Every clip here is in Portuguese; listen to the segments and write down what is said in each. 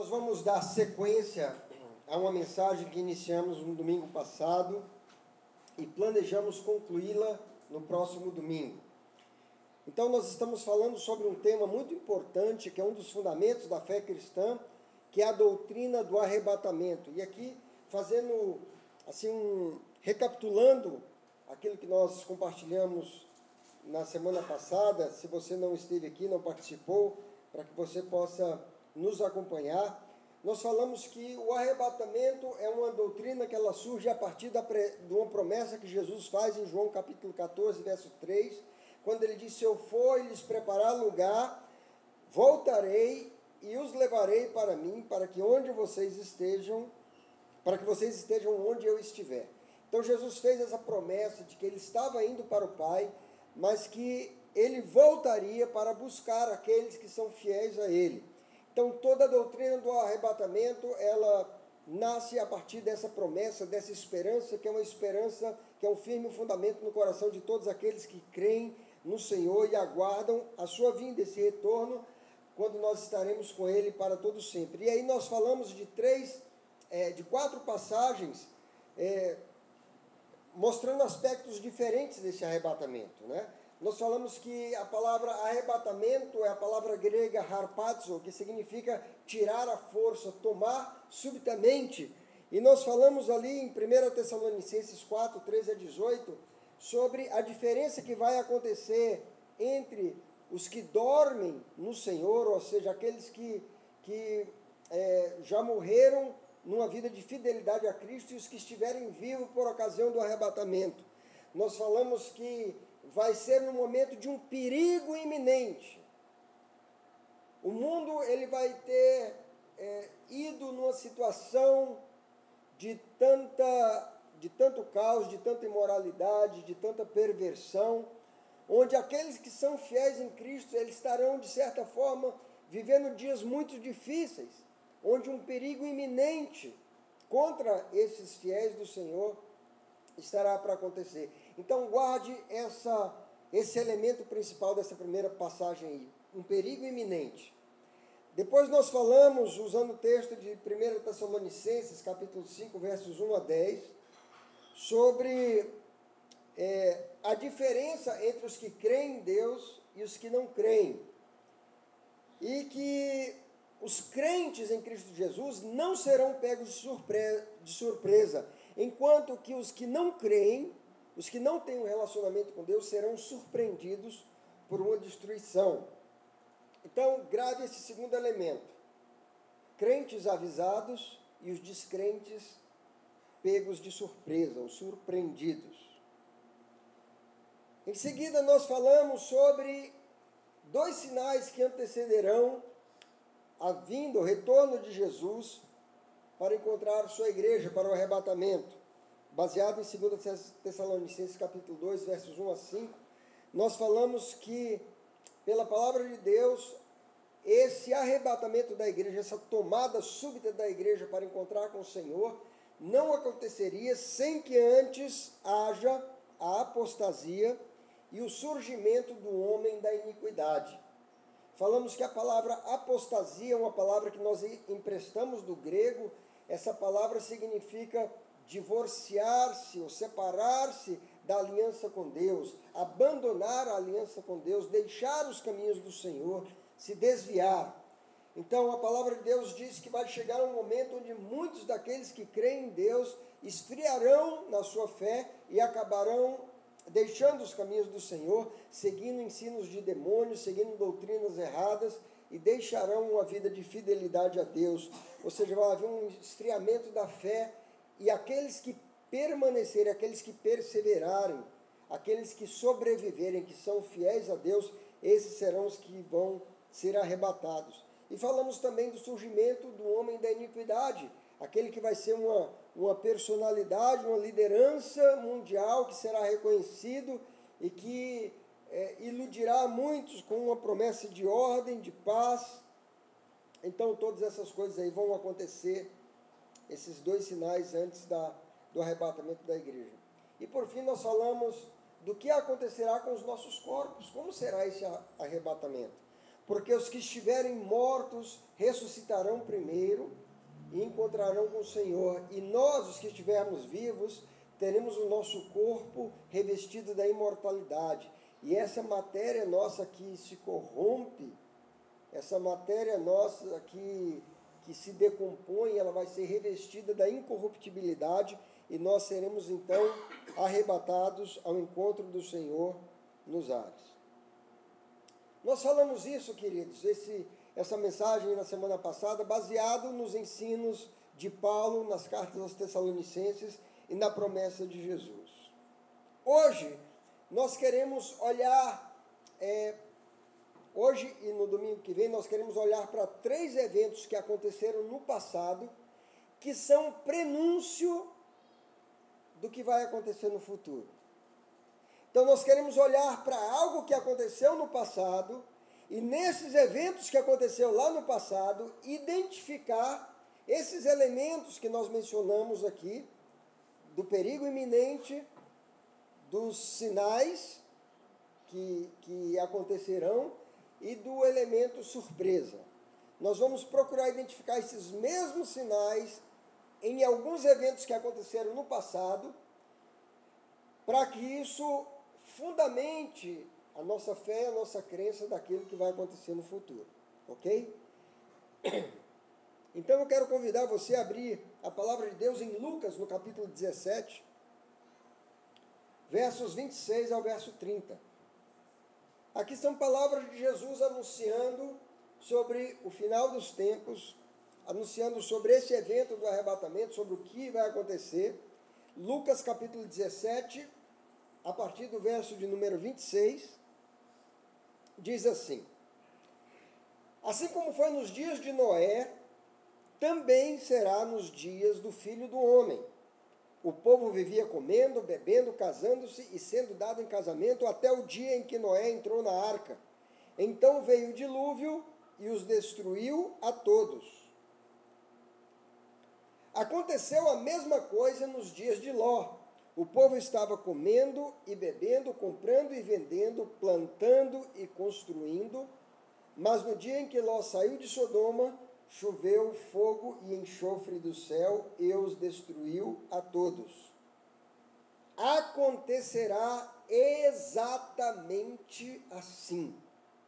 Nós vamos dar sequência a uma mensagem que iniciamos no domingo passado e planejamos concluí-la no próximo domingo. Então, nós estamos falando sobre um tema muito importante, que é um dos fundamentos da fé cristã, que é a doutrina do arrebatamento. E aqui, fazendo, assim, recapitulando aquilo que nós compartilhamos na semana passada, se você não esteve aqui, não participou, para que você possa nos acompanhar, nós falamos que o arrebatamento é uma doutrina que ela surge a partir de uma promessa que Jesus faz em João capítulo 14, verso 3, quando ele diz: se eu for e lhes preparar lugar, voltarei e os levarei para mim, para que vocês estejam onde eu estiver. Então Jesus fez essa promessa de que ele estava indo para o Pai, mas que ele voltaria para buscar aqueles que são fiéis a ele. Então, toda a doutrina do arrebatamento, ela nasce a partir dessa promessa, dessa esperança, que é uma esperança, que é um firme fundamento no coração de todos aqueles que creem no Senhor e aguardam a sua vinda, esse retorno, quando nós estaremos com Ele para todo sempre. E aí nós falamos de quatro passagens, mostrando aspectos diferentes desse arrebatamento, né? Nós falamos que a palavra arrebatamento é a palavra grega harpazo, que significa tirar a força, tomar subitamente. E nós falamos ali em 1 Tessalonicenses 4, 13 a 18, sobre a diferença que vai acontecer entre os que dormem no Senhor, ou seja, aqueles que já morreram numa vida de fidelidade a Cristo, e os que estiverem vivos por ocasião do arrebatamento. Nós falamos que vai ser no momento de um perigo iminente. O mundo ele vai ter ido numa situação de tanto caos, de tanta imoralidade, de tanta perversão, onde aqueles que são fiéis em Cristo, eles estarão, de certa forma, vivendo dias muito difíceis, onde um perigo iminente contra esses fiéis do Senhor estará para acontecer. Então, guarde esse elemento principal dessa primeira passagem aí, um perigo iminente. Depois nós falamos, usando o texto de 1 Tessalonicenses, capítulo 5, versos 1 a 10, sobre a diferença entre os que creem em Deus e os que não creem. E que os crentes em Cristo Jesus não serão pegos de surpresa, enquanto que os que não creem, os que não têm um relacionamento com Deus, serão surpreendidos por uma destruição. Então, grave esse segundo elemento: crentes avisados e os descrentes pegos de surpresa, ou surpreendidos. Em seguida, nós falamos sobre dois sinais que antecederão a vinda, o retorno de Jesus para encontrar sua igreja, para o arrebatamento. Baseado em 2 Tessalonicenses capítulo 2, versos 1 a 5, nós falamos que, pela palavra de Deus, esse arrebatamento da igreja, essa tomada súbita da igreja para encontrar com o Senhor, não aconteceria sem que antes haja a apostasia e o surgimento do homem da iniquidade. Falamos que a palavra apostasia é uma palavra que nós emprestamos do grego. Essa palavra significa divorciar-se ou separar-se da aliança com Deus, abandonar a aliança com Deus, deixar os caminhos do Senhor, se desviar. Então a palavra de Deus diz que vai chegar um momento onde muitos daqueles que creem em Deus esfriarão na sua fé e acabarão deixando os caminhos do Senhor, seguindo ensinos de demônios, seguindo doutrinas erradas, e deixarão uma vida de fidelidade a Deus. Ou seja, vai haver um esfriamento da fé, e aqueles que permanecerem, aqueles que perseverarem, aqueles que sobreviverem, que são fiéis a Deus, esses serão os que vão ser arrebatados. E falamos também do surgimento do homem da iniquidade, aquele que vai ser uma personalidade, uma liderança mundial que será reconhecido e que iludirá muitos com uma promessa de ordem, de paz. Então, todas essas coisas aí vão acontecer, esses dois sinais antes do arrebatamento da igreja. E, por fim, nós falamos do que acontecerá com os nossos corpos. Como será esse arrebatamento? porque os que estiverem mortos ressuscitarão primeiro e encontrarão com o Senhor. E nós, os que estivermos vivos, teremos o nosso corpo revestido da imortalidade. E essa matéria nossa que se corrompe, essa matéria nossa que se decompõe, ela vai ser revestida da incorruptibilidade e nós seremos então arrebatados ao encontro do Senhor nos ares. Nós falamos isso, queridos, essa mensagem na semana passada, baseado nos ensinos de Paulo nas cartas aos Tessalonicenses e na promessa de Jesus. Hoje, nós queremos olhar, hoje e no domingo que vem, nós queremos olhar para 3 eventos que aconteceram no passado, que são prenúncio do que vai acontecer no futuro. Então, nós queremos olhar para algo que aconteceu no passado, e nesses eventos que aconteceu lá no passado, identificar esses elementos que nós mencionamos aqui, do perigo iminente, dos sinais que acontecerão e do elemento surpresa. Nós vamos procurar identificar esses mesmos sinais em alguns eventos que aconteceram no passado, para que isso fundamente a nossa fé, a nossa crença daquilo que vai acontecer no futuro, ok? Então eu quero convidar você a abrir a palavra de Deus em Lucas, no capítulo 17, versos 26 ao verso 30. Aqui são palavras de Jesus anunciando sobre o final dos tempos, anunciando sobre esse evento do arrebatamento, sobre o que vai acontecer. Lucas capítulo 17, a partir do verso de número 26, diz assim: assim como foi nos dias de Noé, também será nos dias do Filho do Homem. O povo vivia comendo, bebendo, casando-se e sendo dado em casamento até o dia em que Noé entrou na arca. Então veio o dilúvio e os destruiu a todos. Aconteceu a mesma coisa nos dias de Ló. O povo estava comendo e bebendo, comprando e vendendo, plantando e construindo, mas no dia em que Ló saiu de Sodoma, choveu fogo e enxofre do céu e os destruiu a todos. Acontecerá exatamente assim,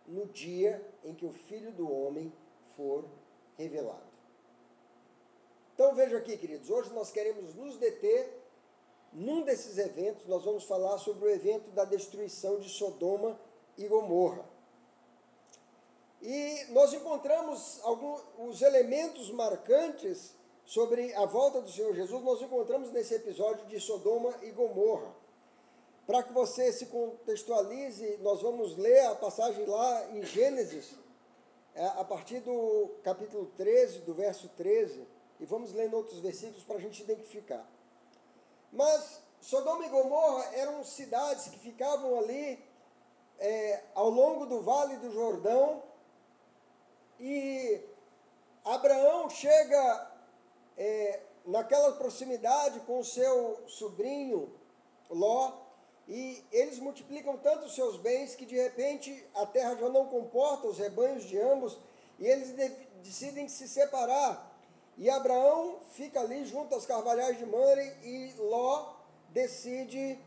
no dia em que o Filho do Homem for revelado. Então veja aqui, queridos, hoje nós queremos nos deter num desses eventos. Nós vamos falar sobre o evento da destruição de Sodoma e Gomorra. E nós encontramos os elementos marcantes sobre a volta do Senhor Jesus, nós encontramos nesse episódio de Sodoma e Gomorra. Para que você se contextualize, nós vamos ler a passagem lá em Gênesis, a partir do capítulo 13, do verso 13, e vamos lendo outros versículos para a gente identificar. Mas Sodoma e Gomorra eram cidades que ficavam ali ao longo do Vale do Jordão, e Abraão chega naquela proximidade com o seu sobrinho Ló, e eles multiplicam tanto os seus bens que de repente a terra já não comporta os rebanhos de ambos, e eles decidem se separar. E Abraão fica ali junto aos carvalhais de Mamre, e Ló decide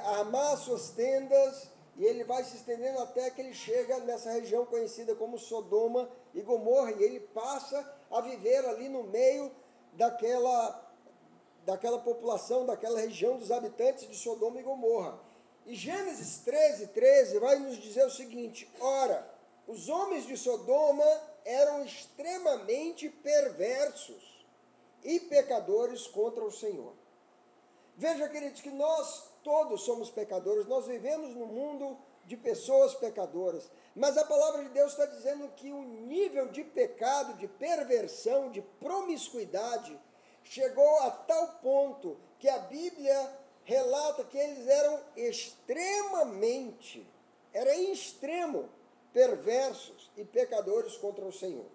armar suas tendas, e ele vai se estendendo até que ele chega nessa região conhecida como Sodoma e Gomorra, e ele passa a viver ali no meio daquela população, daquela região dos habitantes de Sodoma e Gomorra. E Gênesis 13 vai nos dizer o seguinte: ora, os homens de Sodoma eram extremamente perversos e pecadores contra o Senhor. Veja, queridos, que nós todos somos pecadores, nós vivemos num mundo de pessoas pecadoras, mas a palavra de Deus está dizendo que o nível de pecado, de perversão, de promiscuidade, chegou a tal ponto que a Bíblia relata que eles eram em extremo, perversos e pecadores contra o Senhor.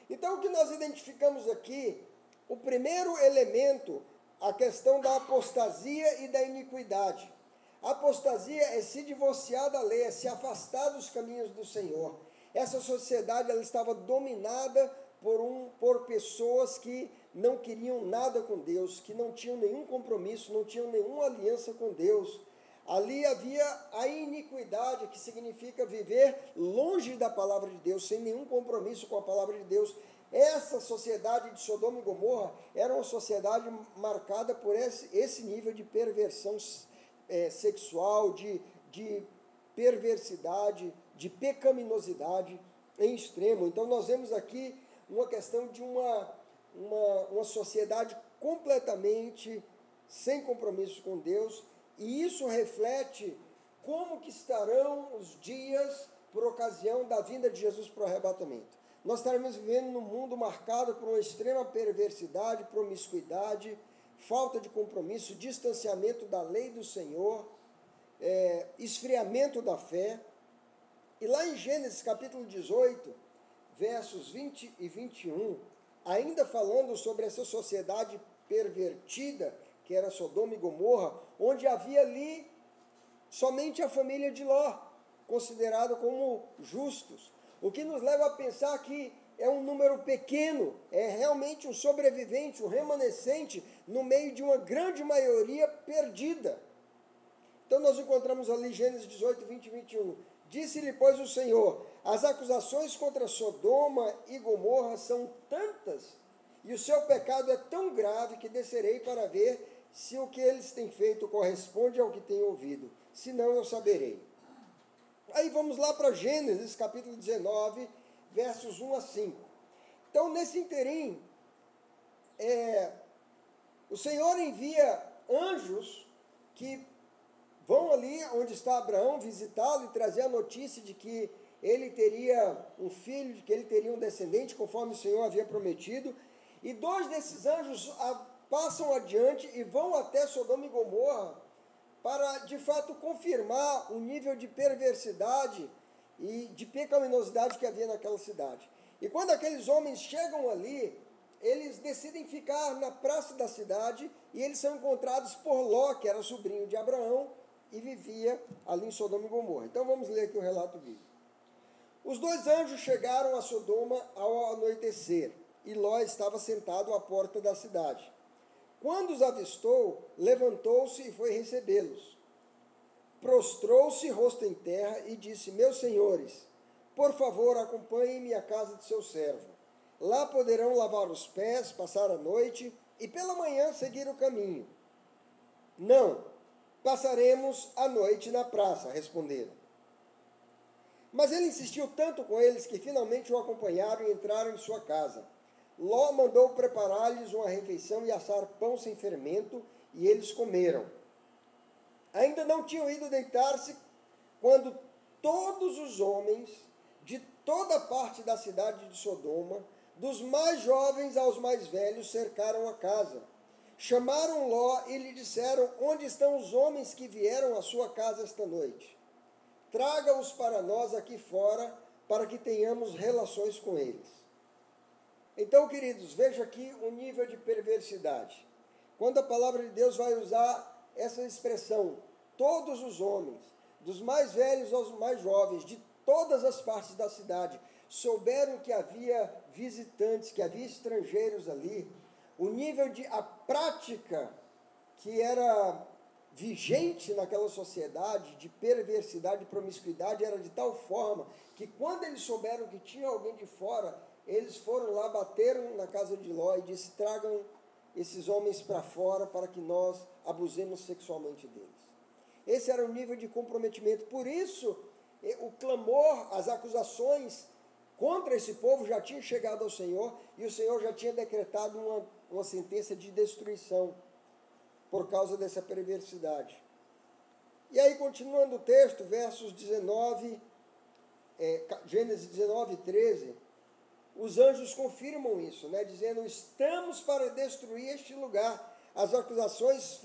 Então, o que nós identificamos aqui, o primeiro elemento, a questão da apostasia e da iniquidade. A apostasia é se divorciar da lei, é se afastar dos caminhos do Senhor. Essa sociedade ela estava dominada por pessoas que não queriam nada com Deus, que não tinham nenhum compromisso, não tinham nenhuma aliança com Deus. Ali havia a iniquidade, que significa viver longe da palavra de Deus, sem nenhum compromisso com a palavra de Deus. Essa sociedade de Sodoma e Gomorra era uma sociedade marcada por esse nível de perversão sexual, de perversidade, de pecaminosidade em extremo. Então nós vemos aqui uma questão de uma sociedade completamente sem compromisso com Deus, e isso reflete como que estarão os dias por ocasião da vinda de Jesus para o arrebatamento. Nós estaremos vivendo num mundo marcado por uma extrema perversidade, promiscuidade, falta de compromisso, distanciamento da lei do Senhor, esfriamento da fé. E lá em Gênesis capítulo 18, versos 20 e 21, ainda falando sobre essa sociedade pervertida, que era Sodoma e Gomorra, onde havia ali somente a família de Ló, considerado como justos. O que nos leva a pensar que é um número pequeno, é realmente um sobrevivente, um remanescente, no meio de uma grande maioria perdida. Então nós encontramos ali Gênesis 18, 20 e 21. Disse-lhe, pois, o Senhor: as acusações contra Sodoma e Gomorra são tantas, e o seu pecado é tão grave, que descerei para ver se o que eles têm feito corresponde ao que tenho ouvido. Se não, eu saberei. Aí vamos lá para Gênesis, capítulo 19, versos 1 a 5. Então, nesse interim, o Senhor envia anjos que vão ali onde está Abraão visitá-lo e trazer a notícia de que ele teria um filho, de que ele teria um descendente, conforme o Senhor havia prometido. E 2 desses anjos passam adiante e vão até Sodoma e Gomorra para, de fato, confirmar o nível de perversidade e de pecaminosidade que havia naquela cidade. E quando aqueles homens chegam ali, eles decidem ficar na praça da cidade e eles são encontrados por Ló, que era sobrinho de Abraão e vivia ali em Sodoma e Gomorra. Então vamos ler aqui o relato bíblico. Os 2 anjos chegaram a Sodoma ao anoitecer, e Ló estava sentado à porta da cidade. Quando os avistou, levantou-se e foi recebê-los. Prostrou-se rosto em terra e disse: meus senhores, por favor, acompanhem-me à casa de seu servo. Lá poderão lavar os pés, passar a noite e pela manhã seguir o caminho. Não, passaremos a noite na praça, responderam. Mas ele insistiu tanto com eles que finalmente o acompanharam e entraram em sua casa. Ló mandou preparar-lhes uma refeição e assar pão sem fermento, e eles comeram. Ainda não tinham ido deitar-se quando todos os homens de toda parte da cidade de Sodoma, dos mais jovens aos mais velhos, cercaram a casa. Chamaram Ló e lhe disseram: onde estão os homens que vieram à sua casa esta noite? Traga-os para nós aqui fora, para que tenhamos relações com eles. Então, queridos, veja aqui o nível de perversidade. Quando a palavra de Deus vai usar essa expressão, todos os homens, dos mais velhos aos mais jovens, de todas as partes da cidade, souberam que havia visitantes, que havia estrangeiros ali, o nível de, a prática que era vigente naquela sociedade, de perversidade, de promiscuidade, era de tal forma que quando eles souberam que tinha alguém de fora, eles foram lá, bateram na casa de Ló e disse: tragam esses homens para fora para que nós abusemos sexualmente deles. Esse era o nível de comprometimento. Por isso, o clamor, as acusações contra esse povo já tinham chegado ao Senhor, e o Senhor já tinha decretado uma sentença de destruição por causa dessa perversidade. E aí, continuando o texto, versos 19, Gênesis 19, 13, os anjos confirmam isso, né, dizendo: estamos para destruir este lugar. As acusações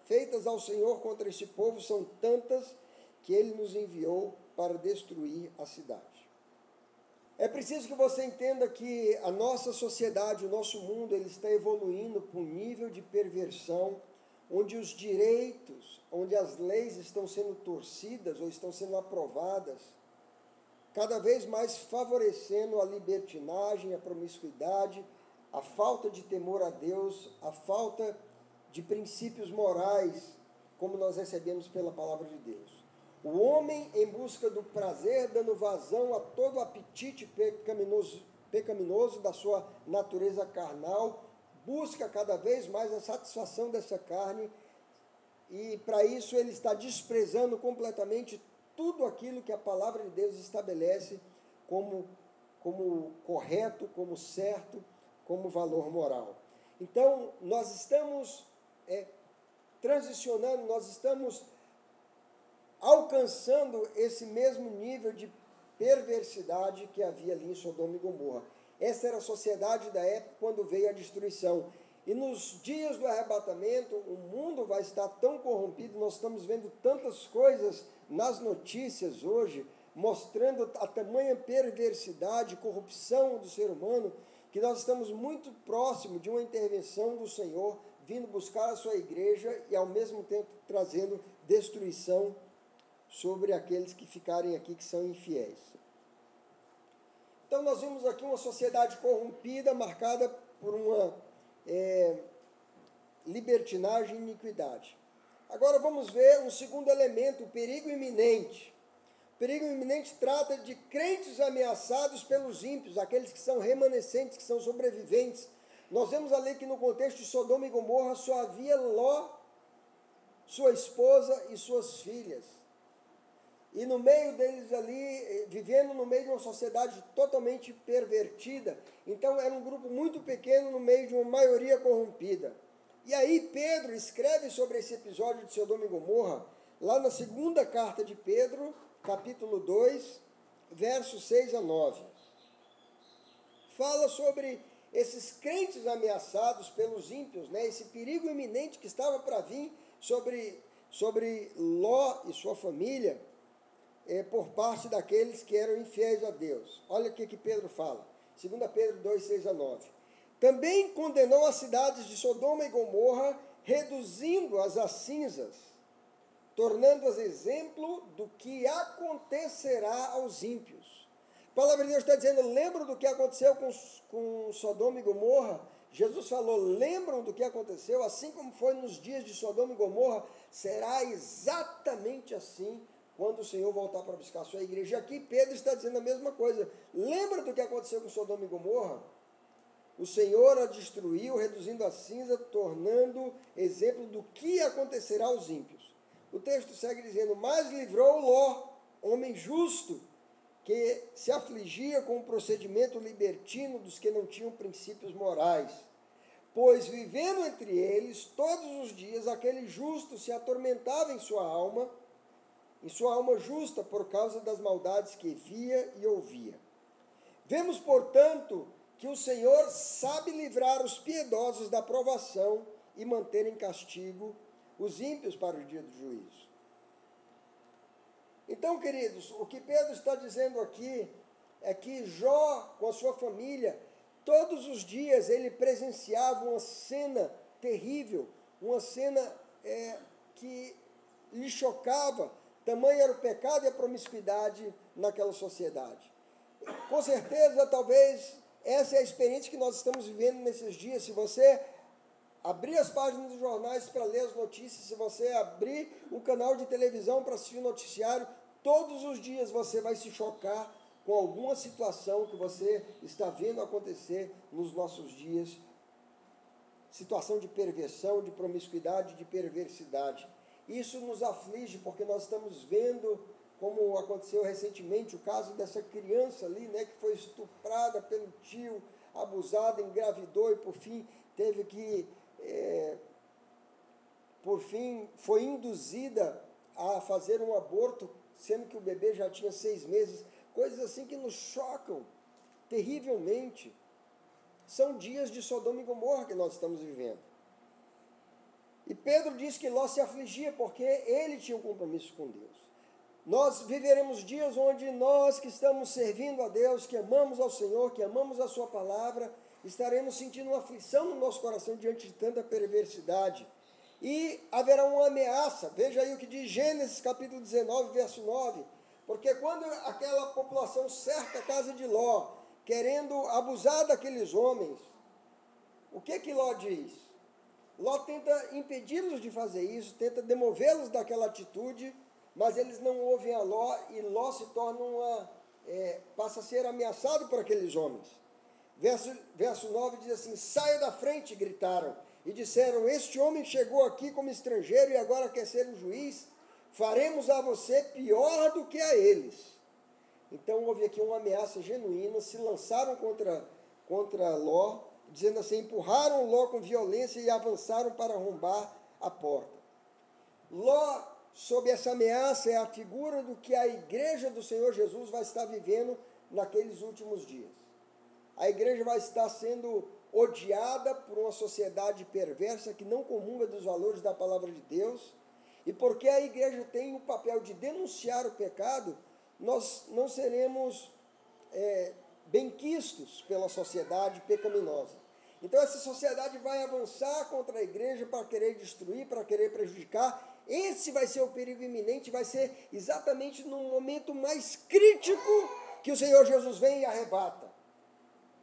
feitas ao Senhor contra este povo são tantas que ele nos enviou para destruir a cidade. É preciso que você entenda que a nossa sociedade, o nosso mundo, ele está evoluindo para um nível de perversão, onde os direitos, onde as leis estão sendo torcidas ou estão sendo aprovadas cada vez mais favorecendo a libertinagem, a promiscuidade, a falta de temor a Deus, a falta de princípios morais, como nós recebemos pela palavra de Deus. O homem, em busca do prazer, dando vazão a todo o apetite pecaminoso da sua natureza carnal, busca cada vez mais a satisfação dessa carne, e para isso ele está desprezando completamente tudo aquilo que a palavra de Deus estabelece como correto, como certo, como valor moral. Então, nós estamos transicionando, nós estamos alcançando esse mesmo nível de perversidade que havia ali em Sodoma e Gomorra. Essa era a sociedade da época quando veio a destruição. E nos dias do arrebatamento, o mundo vai estar tão corrompido, nós estamos vendo tantas coisas nas notícias hoje, mostrando a tamanha perversidade e corrupção do ser humano, que nós estamos muito próximo de uma intervenção do Senhor, vindo buscar a sua igreja e ao mesmo tempo trazendo destruição sobre aqueles que ficarem aqui, que são infiéis. Então nós vimos aqui uma sociedade corrompida, marcada por uma libertinagem e iniquidade. Agora vamos ver um segundo elemento, o perigo iminente. O perigo iminente trata de crentes ameaçados pelos ímpios, aqueles que são remanescentes, que são sobreviventes. Nós vemos ali que no contexto de Sodoma e Gomorra só havia Ló, sua esposa e suas filhas. E no meio deles ali, vivendo no meio de uma sociedade totalmente pervertida. Então era um grupo muito pequeno no meio de uma maioria corrompida. E aí Pedro escreve sobre esse episódio de Sodoma e Gomorra, lá na segunda carta de Pedro, capítulo 2, versos 6 a 9. Fala sobre esses crentes ameaçados pelos ímpios, né? Esse perigo iminente que estava para vir sobre Ló e sua família, por parte daqueles que eram infiéis a Deus. Olha o que Pedro fala, 2 Pedro 2, 6 a 9. Também condenou as cidades de Sodoma e Gomorra, reduzindo-as a cinzas, tornando-as exemplo do que acontecerá aos ímpios. A palavra de Deus está dizendo, lembram do que aconteceu com Sodoma e Gomorra? Jesus falou, lembram do que aconteceu? Assim como foi nos dias de Sodoma e Gomorra, será exatamente assim quando o Senhor voltar para buscar a sua igreja. E aqui Pedro está dizendo a mesma coisa. Lembra do que aconteceu com Sodoma e Gomorra? O Senhor a destruiu, reduzindo a cinza, tornando exemplo do que acontecerá aos ímpios. O texto segue dizendo, mas livrou Ló, homem justo, que se afligia com o procedimento libertino dos que não tinham princípios morais. Pois vivendo entre eles, todos os dias, aquele justo se atormentava em sua alma justa, por causa das maldades que via e ouvia. Vemos, portanto, que o Senhor sabe livrar os piedosos da provação e manter em castigo os ímpios para o dia do juízo. Então, queridos, o que Pedro está dizendo aqui é que Jó, com a sua família, todos os dias ele presenciava uma cena terrível, uma cena que lhe chocava. Tamanho era o pecado e a promiscuidade naquela sociedade. Com certeza, talvez, essa é a experiência que nós estamos vivendo nesses dias. Se você abrir as páginas dos jornais para ler as notícias, se você abrir um canal de televisão para assistir o noticiário, todos os dias você vai se chocar com alguma situação que você está vendo acontecer nos nossos dias. Situação de perversão, de promiscuidade, de perversidade. Isso nos aflige, porque nós estamos vendo, como aconteceu recentemente, o caso dessa criança ali, né, que foi estuprada pelo tio, abusada, engravidou e, por fim, foi induzida a fazer um aborto, sendo que o bebê já tinha 6 meses. Coisas assim que nos chocam terrivelmente. São dias de Sodoma e Gomorra que nós estamos vivendo. E Pedro diz que Ló se afligia porque ele tinha um compromisso com Deus. Nós viveremos dias onde nós que estamos servindo a Deus, que amamos ao Senhor, que amamos a sua palavra, estaremos sentindo uma aflição no nosso coração diante de tanta perversidade. E haverá uma ameaça. Veja aí o que diz Gênesis capítulo 19, verso 9. Porque quando aquela população cerca a casa de Ló, querendo abusar daqueles homens, o que Ló diz? Ló tenta impedi-los de fazer isso, tenta demovê-los daquela atitude, mas eles não ouvem a Ló e Ló se torna passa a ser ameaçado por aqueles homens. Verso 9 diz assim: saia da frente, gritaram, e disseram: este homem chegou aqui como estrangeiro e agora quer ser um juiz, faremos a você pior do que a eles. Então houve aqui uma ameaça genuína, se lançaram contra Ló, dizendo assim, empurraram Ló com violência e avançaram para arrombar a porta. Ló, sob essa ameaça, é a figura do que a igreja do Senhor Jesus vai estar vivendo naqueles últimos dias. A igreja vai estar sendo odiada por uma sociedade perversa que não comunga dos valores da palavra de Deus, e porque a igreja tem o papel de denunciar o pecado, nós não seremos benquistos pela sociedade pecaminosa. Então essa sociedade vai avançar contra a igreja para querer destruir, para querer prejudicar. Esse vai ser o perigo iminente, vai ser exatamente no momento mais crítico que o Senhor Jesus vem e arrebata.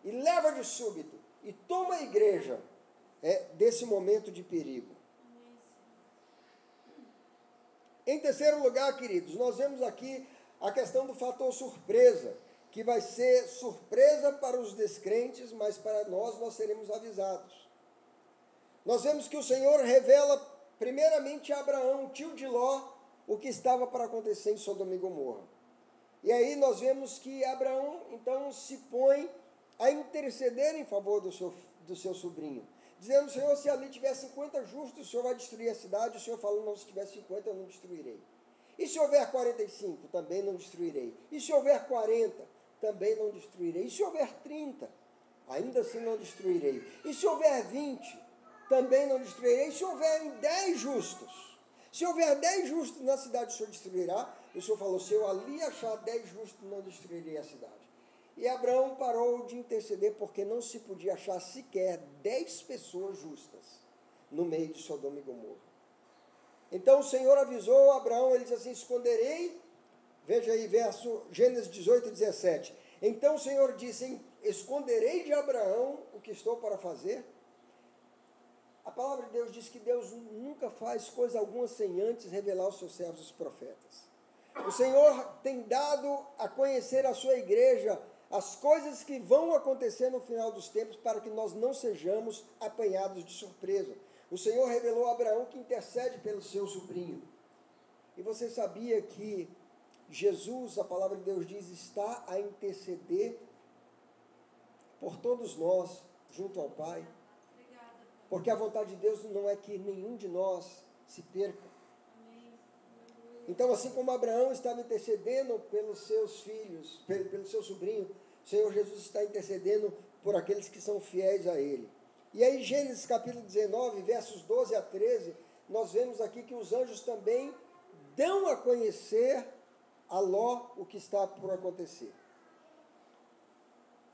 E leva de súbito, e toma a igreja desse momento de perigo. Em terceiro lugar, queridos, nós vemos aqui a questão do fator surpresa, que vai ser surpresa para os descrentes, mas para nós seremos avisados. Nós vemos que o Senhor revela primeiramente a Abraão, tio de Ló, o que estava para acontecer em Sodoma e Gomorra. E aí nós vemos que Abraão, então, se põe a interceder em favor do seu sobrinho, dizendo: Senhor, se ali tiver 50 justos, o Senhor vai destruir a cidade. O Senhor falou: não, se tiver 50, eu não destruirei. E se houver 45, também não destruirei. E se houver 40, também não destruirei. E se houver 30, ainda assim não destruirei. E se houver 20, também não destruirei. E se houver 10 justos, se houver 10 justos na cidade, o Senhor destruirá. E o Senhor falou: se eu ali achar 10 justos, não destruirei a cidade. E Abraão parou de interceder porque não se podia achar sequer 10 pessoas justas no meio de Sodoma e Gomorra. Então o Senhor avisou Abraão, ele diz assim: esconderei, veja aí, Gênesis 18 e 17. Então o Senhor disse: esconderei de Abraão o que estou para fazer. A palavra de Deus diz que Deus nunca faz coisa alguma sem antes revelar aos seus servos os profetas. O Senhor tem dado a conhecer a sua igreja as coisas que vão acontecer no final dos tempos, para que nós não sejamos apanhados de surpresa. O Senhor revelou a Abraão que intercede pelo seu sobrinho. E você sabia que Jesus, a palavra de Deus diz, está a interceder por todos nós, junto ao Pai? Porque a vontade de Deus não é que nenhum de nós se perca. Então, assim como Abraão estava intercedendo pelos seus filhos, pelo seu sobrinho, o Senhor Jesus está intercedendo por aqueles que são fiéis a Ele. E aí, Gênesis capítulo 19, versos 12 a 13, nós vemos aqui que os anjos também dão a conhecer a Ló o que está por acontecer.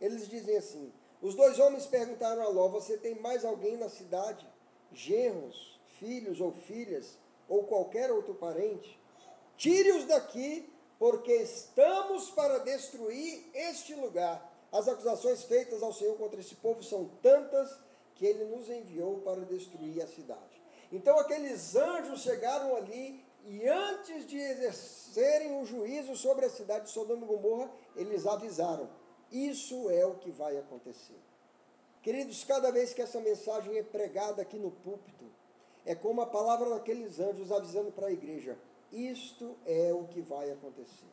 Eles dizem assim: os 2 homens perguntaram a Ló: você tem mais alguém na cidade? Genros, filhos ou filhas, ou qualquer outro parente? Tire-os daqui, porque estamos para destruir este lugar. As acusações feitas ao Senhor contra esse povo são tantas que Ele nos enviou para destruir a cidade. Então aqueles anjos chegaram ali e antes de exercerem o juízo sobre a cidade de Sodoma e Gomorra, eles avisaram: isso é o que vai acontecer. Queridos, cada vez que essa mensagem é pregada aqui no púlpito, é como a palavra daqueles anjos avisando para a igreja: isto é o que vai acontecer.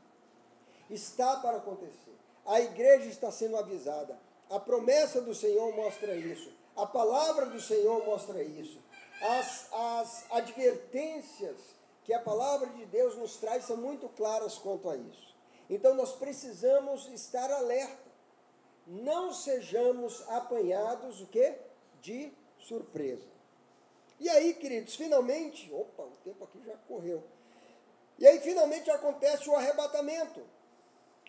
Está para acontecer. A igreja está sendo avisada. A promessa do Senhor mostra isso. A palavra do Senhor mostra isso. As advertências que a palavra de Deus nos traz são muito claras quanto a isso. Então nós precisamos estar alerta. Não sejamos apanhados o quê? De surpresa. E aí, queridos, finalmente, o tempo aqui já correu. E aí finalmente acontece o arrebatamento.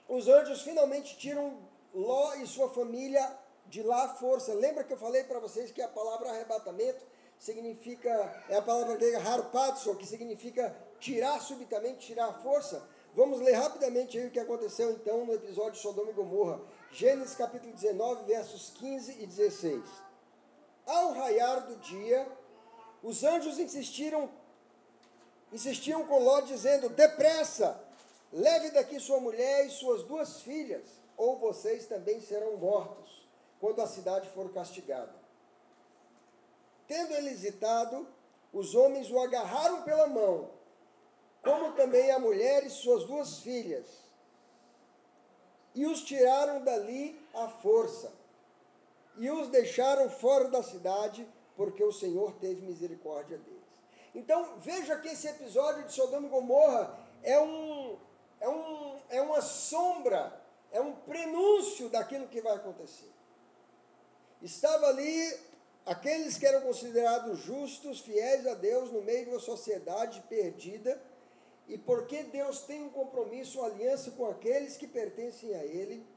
Os anjos finalmente tiram Ló e sua família de lá à força. Lembra que eu falei para vocês que a palavra arrebatamento significa, é a palavra grega harpazo, que significa tirar subitamente, tirar a força? Vamos ler rapidamente aí o que aconteceu então no episódio de Sodoma e Gomorra. Gênesis capítulo 19, versos 15 e 16. Ao raiar do dia, os anjos insistiam com Ló, dizendo: depressa, leve daqui sua mulher e suas 2 filhas, ou vocês também serão mortos, quando a cidade for castigada. Tendo ele hesitado, os homens o agarraram pela mão, como também a mulher e suas 2 filhas, e os tiraram dali à força, e os deixaram fora da cidade, porque o Senhor teve misericórdia deles. Então, veja que esse episódio de Sodoma e Gomorra é uma sombra, é um prenúncio daquilo que vai acontecer. Estava ali aqueles que eram considerados justos, fiéis a Deus, no meio de uma sociedade perdida, e porque Deus tem um compromisso, uma aliança com aqueles que pertencem a Ele,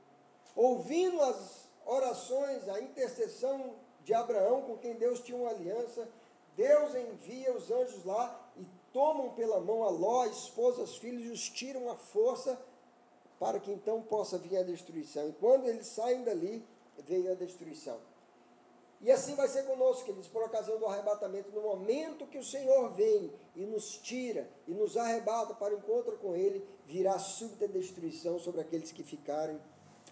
ouvindo as orações, a intercessão de Abraão, com quem Deus tinha uma aliança, Deus envia os anjos lá e tomam pela mão a Ló, a esposa, os filhos, e os tiram à força, para que então possa vir a destruição. E quando eles saem dali, veio a destruição. E assim vai ser conosco, queridos, por ocasião do arrebatamento, no momento que o Senhor vem e nos tira e nos arrebata para o encontro com Ele, virá súbita destruição sobre aqueles que ficarem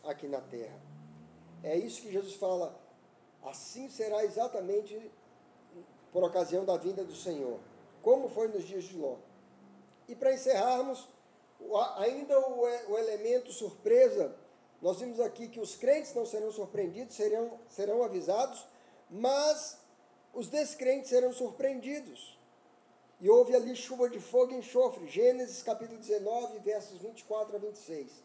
aqui na terra. É isso que Jesus fala, assim será exatamente por ocasião da vinda do Senhor, como foi nos dias de Ló. E para encerrarmos, ainda o elemento surpresa, nós vimos aqui que os crentes não serão surpreendidos, serão avisados, mas os descrentes serão surpreendidos. E houve ali chuva de fogo e enxofre, Gênesis capítulo 19, versos 24 a 26.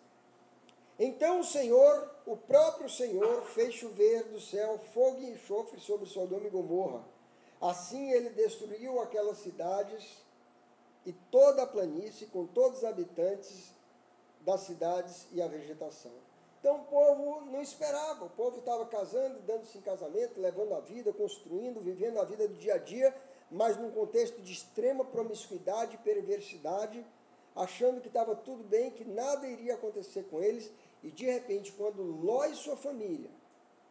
Então o Senhor, o próprio Senhor, fez chover do céu fogo e enxofre sobre Sodoma e Gomorra. Assim ele destruiu aquelas cidades e toda a planície, com todos os habitantes das cidades e a vegetação. Então o povo não esperava, o povo estava casando, dando-se em casamento, levando a vida, construindo, vivendo a vida do dia a dia, mas num contexto de extrema promiscuidade e perversidade, achando que estava tudo bem, que nada iria acontecer com eles, e de repente, quando Ló e sua família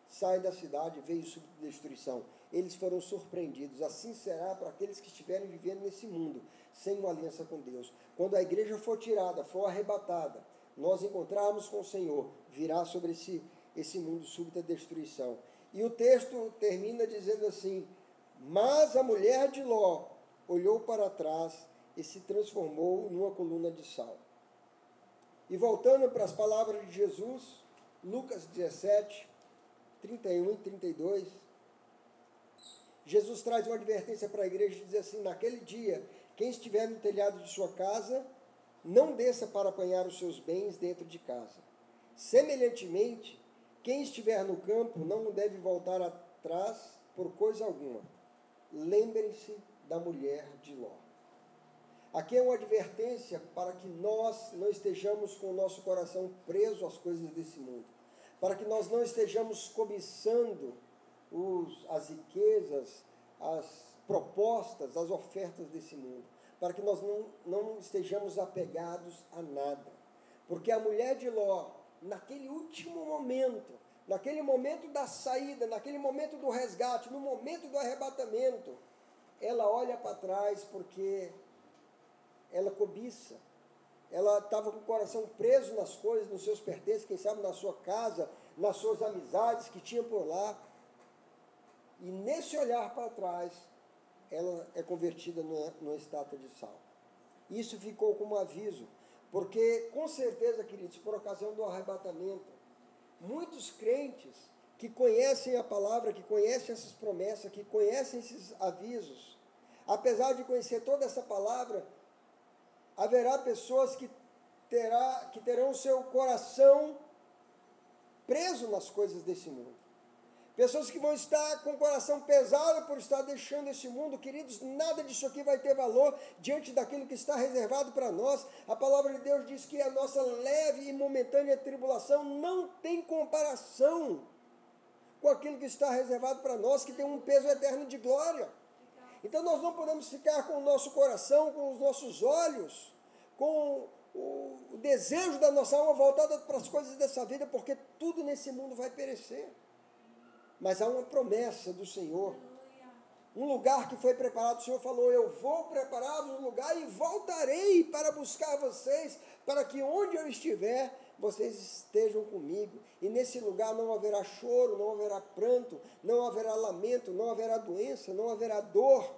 saem da cidade, veio destruição. Eles foram surpreendidos. Assim será para aqueles que estiverem vivendo nesse mundo, sem uma aliança com Deus. Quando a igreja for tirada, for arrebatada, nós encontrarmos com o Senhor, virá sobre esse mundo súbita destruição. E o texto termina dizendo assim: mas a mulher de Ló olhou para trás e se transformou numa coluna de sal. E voltando para as palavras de Jesus, Lucas 17, 31 e 32, Jesus traz uma advertência para a igreja e diz assim: naquele dia, quem estiver no telhado de sua casa, não desça para apanhar os seus bens dentro de casa. Semelhantemente, quem estiver no campo não deve voltar atrás por coisa alguma. Lembrem-se da mulher de Ló. Aqui é uma advertência para que nós não estejamos com o nosso coração preso às coisas desse mundo, para que nós não estejamos cobiçando as riquezas, as propostas, as ofertas desse mundo, para que nós não estejamos apegados a nada. Porque a mulher de Ló, naquele último momento, naquele momento da saída, naquele momento do resgate, no momento do arrebatamento, ela olha para trás porque ela cobiça. Ela estava com o coração preso nas coisas, nos seus pertences, quem sabe na sua casa, nas suas amizades que tinha por lá. E nesse olhar para trás, ela é convertida numa estátua de sal. Isso ficou como aviso, porque com certeza, queridos, por ocasião do arrebatamento, muitos crentes que conhecem a palavra, que conhecem essas promessas, que conhecem esses avisos, apesar de conhecer toda essa palavra, haverá pessoas que terão o seu coração preso nas coisas desse mundo. Pessoas que vão estar com o coração pesado por estar deixando esse mundo. Queridos, nada disso aqui vai ter valor diante daquilo que está reservado para nós. A palavra de Deus diz que a nossa leve e momentânea tribulação não tem comparação com aquilo que está reservado para nós, que tem um peso eterno de glória. Então nós não podemos ficar com o nosso coração, com os nossos olhos, com o desejo da nossa alma voltada para as coisas dessa vida, porque tudo nesse mundo vai perecer. Mas há uma promessa do Senhor. Um lugar que foi preparado, o Senhor falou, eu vou preparar-vos um lugar e voltarei para buscar vocês, para que onde eu estiver, vocês estejam comigo. E nesse lugar não haverá choro, não haverá pranto, não haverá lamento, não haverá doença, não haverá dor,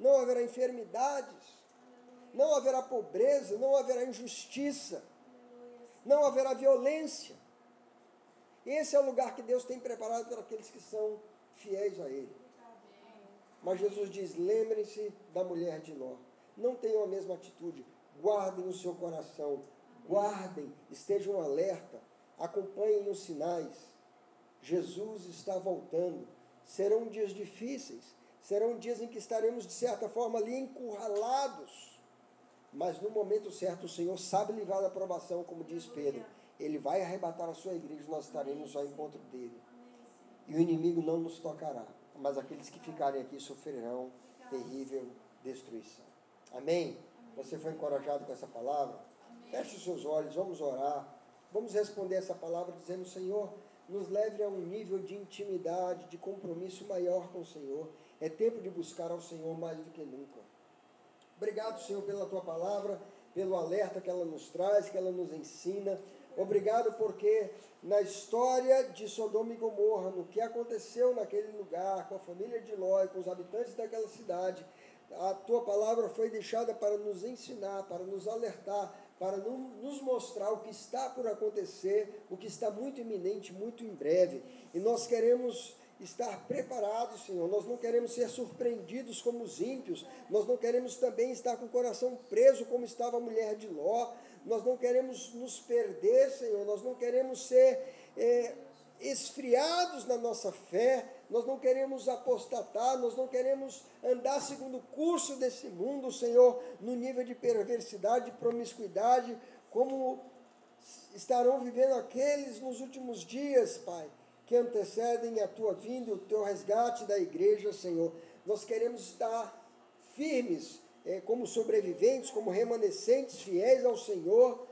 não haverá enfermidades, não haverá pobreza, não haverá injustiça, não haverá violência. Esse é o lugar que Deus tem preparado para aqueles que são fiéis a Ele. Mas Jesus diz, lembrem-se da mulher de Ló. Não tenham a mesma atitude. Guardem o seu coração. Guardem, estejam alerta. Acompanhem os sinais. Jesus está voltando. Serão dias difíceis. Serão dias em que estaremos, de certa forma, ali encurralados. Mas no momento certo, o Senhor sabe livrar da provação, como diz Pedro. Ele vai arrebatar a sua igreja, nós estaremos ao encontro dele. E o inimigo não nos tocará. Mas aqueles que ficarem aqui sofrerão terrível destruição. Amém? Você foi encorajado com essa palavra? Feche os seus olhos, vamos orar. Vamos responder essa palavra dizendo, Senhor, nos leve a um nível de intimidade, de compromisso maior com o Senhor. É tempo de buscar ao Senhor mais do que nunca. Obrigado, Senhor, pela tua palavra, pelo alerta que ela nos traz, que ela nos ensina. Obrigado porque na história de Sodoma e Gomorra, no que aconteceu naquele lugar, com a família de Ló, com os habitantes daquela cidade, a tua palavra foi deixada para nos ensinar, para nos alertar, para nos mostrar o que está por acontecer, o que está muito iminente, muito em breve. E nós queremos estar preparados, Senhor. Nós não queremos ser surpreendidos como os ímpios. Nós não queremos também estar com o coração preso como estava a mulher de Ló. Nós não queremos nos perder, Senhor. Nós não queremos ser esfriados na nossa fé. Nós não queremos apostatar. Nós não queremos andar segundo o curso desse mundo, Senhor, no nível de perversidade, de promiscuidade, como estarão vivendo aqueles nos últimos dias, Pai, que antecedem a tua vinda, o teu resgate da igreja, Senhor. Nós queremos estar firmes, como sobreviventes, como remanescentes, fiéis ao Senhor,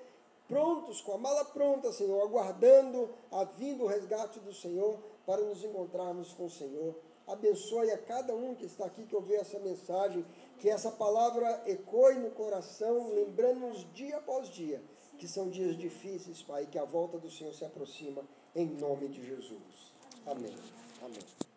prontos, com a mala pronta, Senhor, aguardando a vinda, o resgate do Senhor, para nos encontrarmos com o Senhor. Abençoe a cada um que está aqui, que ouviu essa mensagem, que essa palavra ecoe no coração, lembrando-nos dia após dia, que são dias difíceis, Pai, que a volta do Senhor se aproxima, em nome de Jesus. Amém. Amém.